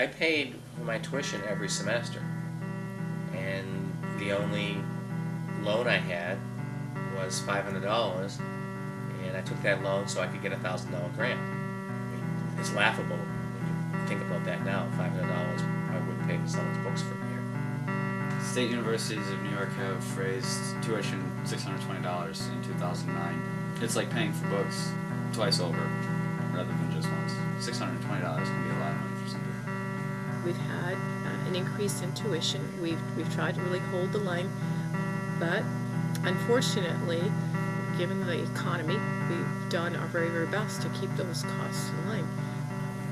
I paid for my tuition every semester, and the only loan I had was $500, and I took that loan so I could get a $1,000 grant. I mean, it's laughable when you think about that now. $500 I wouldn't pay for someone's books for a year. State universities of New York have raised tuition $620 in 2009. It's like paying for books twice over rather than just once. $620 can be a lot of money for some people. We've had an increase in tuition. We've tried to really hold the line, but unfortunately, given the economy, we've done our very, very best to keep those costs in line.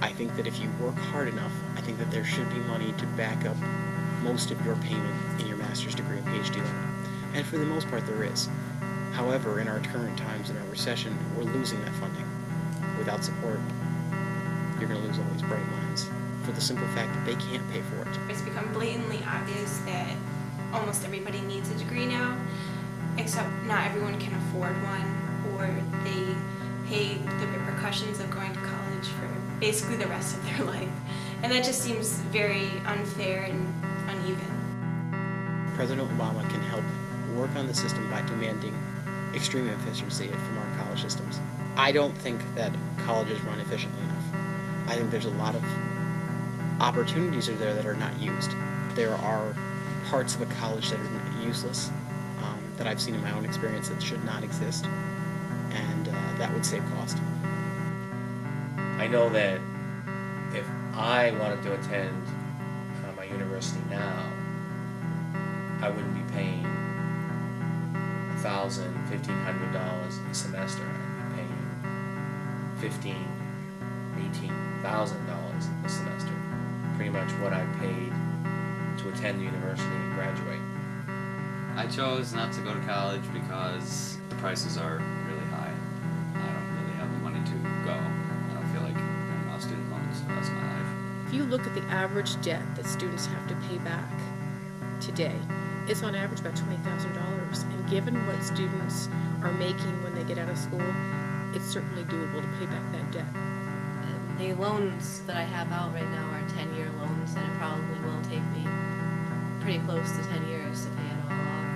I think that if you work hard enough, I think that there should be money to back up most of your payment in your master's degree and PhD loan. And for the most part, there is. However, in our current times, in our recession, we're losing that funding. Without support, you're going to lose all these bright minds for the simple fact that they can't pay for it. It's become blatantly obvious that almost everybody needs a degree now, except not everyone can afford one, or they pay the repercussions of going to college for basically the rest of their life. And that just seems very unfair and uneven. President Obama can help work on the system by demanding extreme efficiency from our college systems. I don't think that colleges run efficiently enough. I think there's a lot of opportunities there that are not used. There are parts of a college that are useless, that I've seen in my own experience that should not exist, and that would save cost. I know that if I wanted to attend my university now, I wouldn't be paying $1,000, $1,500 a semester. I'd be paying $15,000, $18,000 a semester. Pretty much what I paid to attend the university and graduate. I chose not to go to college because the prices are really high. I don't really have the money to go. I don't feel like paying off student loans for the rest of my life. If you look at the average debt that students have to pay back today, it's on average about $20,000. And given what students are making when they get out of school, it's certainly doable to pay back that debt. The loans that I have out right now are 10-year loans, and it probably will take me pretty close to 10 years to pay it all off.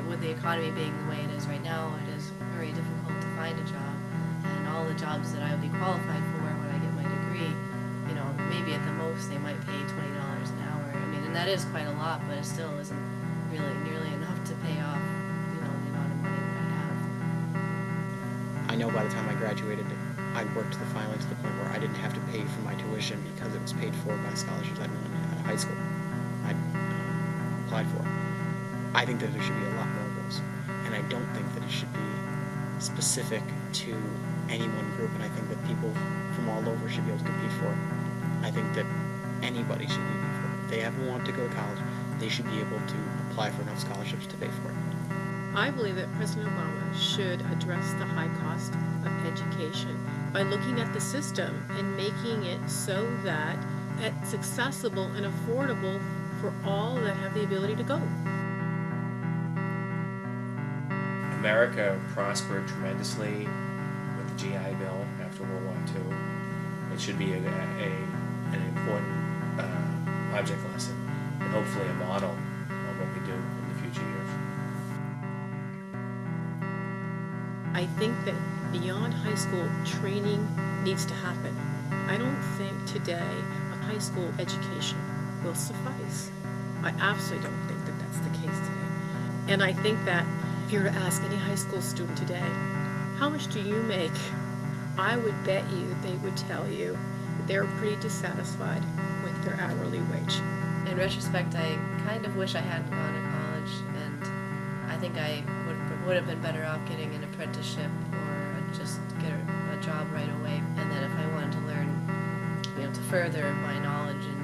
With the economy being the way it is right now, it is very difficult to find a job. And all the jobs that I would be qualified for when I get my degree, maybe at the most they might pay $20 an hour. I mean, and that is quite a lot, but it still isn't really nearly enough to pay off, the amount of money that I have. I know by the time I graduated, I worked finally to the point where I didn't have to pay for my tuition because it was paid for by scholarships I'd won out of high school. I'd applied for. I think that there should be a lot more of those, and I don't think that it should be specific to any one group, and I think that people from all over should be able to compete for it. I think that anybody should compete for it. If they ever want to go to college, they should be able to apply for enough scholarships to pay for it. I believe that President Obama should address the high cost of education by looking at the system and making it so that it's accessible and affordable for all that have the ability to go. America prospered tremendously with the GI Bill after World War II. It should be an important object lesson, and hopefully a model on what we do in the future years. I think that beyond high school, training needs to happen. I don't think today a high school education will suffice. I absolutely don't think that that's the case today. And I think that if you were to ask any high school student today, how much do you make? I would bet you they would tell you that they're pretty dissatisfied with their hourly wage. In retrospect, I kind of wish I hadn't gone to college, and I think I would have been better off getting an apprenticeship or just get a job right away. And then if I wanted to learn, to further my knowledge in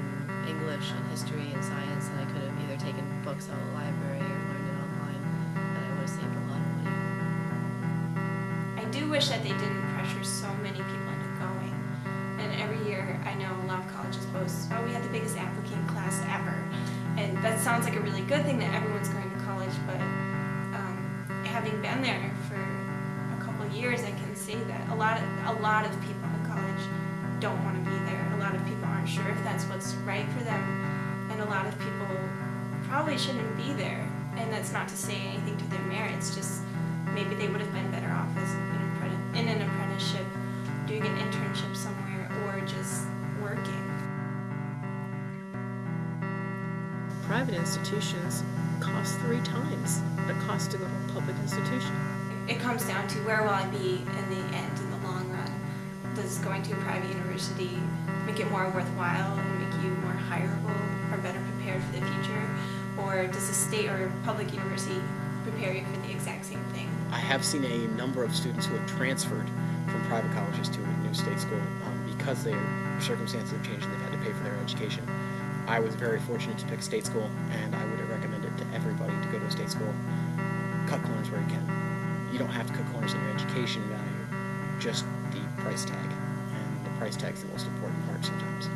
English and history and science, then I could have either taken books out of the library or learned it online, and I would have saved a lot of money. I do wish that they didn't pressure so many people into going. And every year, I know a lot of colleges boast, we had the biggest applicant class ever. And that sounds like a really good thing that everyone's going to college, but having been there for a couple of years, I can say that a lot of people in college don't want to be there. A lot of people aren't that's what's right for them. And a lot of people probably shouldn't be there. And that's not to say anything to their merits, just maybe they would have been better off as in an apprenticeship, doing an internship somewhere, or just working. Private institutions cost 3 times what it costs to go to a public institution. It comes down to where will I be in the end, in the long run. Does going to a private university make it more worthwhile and make you more hireable or better prepared for the future? Or does a state or public university prepare you for the exact same thing? I have seen a number of students who have transferred from private colleges to a new state school because their circumstances have changed and they've had to pay for their education. I was very fortunate to pick a state school, and I would have recommended to everybody to go to a state school. Cut corners where you can. You don't have to cut corners in your education value, just the price tag. And the price tag's the most important part sometimes.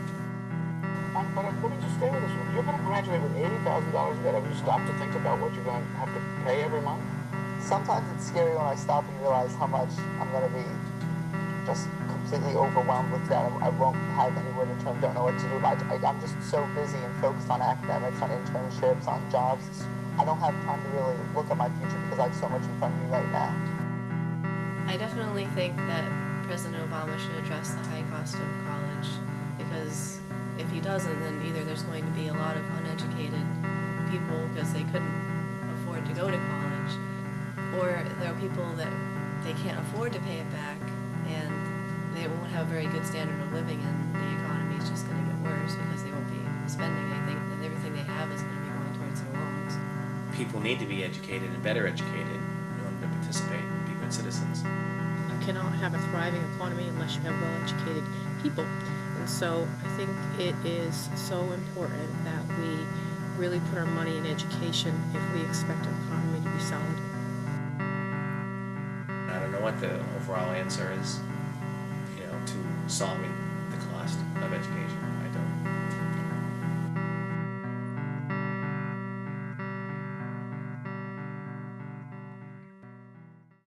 But let me just stay with this one. You're going to graduate with $80,000 in debt. Have you stopped to think about what you're going to have to pay every month? Sometimes it's scary when I stop and realize how much I'm going to be just completely overwhelmed with debt. I won't have anywhere to turn, don't know what to do. I'm just so busy and focused on academics, on internships, on jobs. I don't have time to really look at my future because I have so much in front of me right now. I definitely think that President Obama should address the high cost of college, because if he doesn't, then either there's going to be a lot of uneducated people because they couldn't afford to go to college, or there are people that they can't afford to pay it back and they won't have a very good standard of living, and the economy is just going to get worse because they won't be spending anything, and everything they have is going to be going towards their loans. People need to be educated and better educated in order to participate and be good citizens. You cannot have a thriving economy unless you have well-educated people. And so I think it is so important that we really put our money in education if we expect our economy to be solid. I don't know what the overall answer is, to solving the cost of education.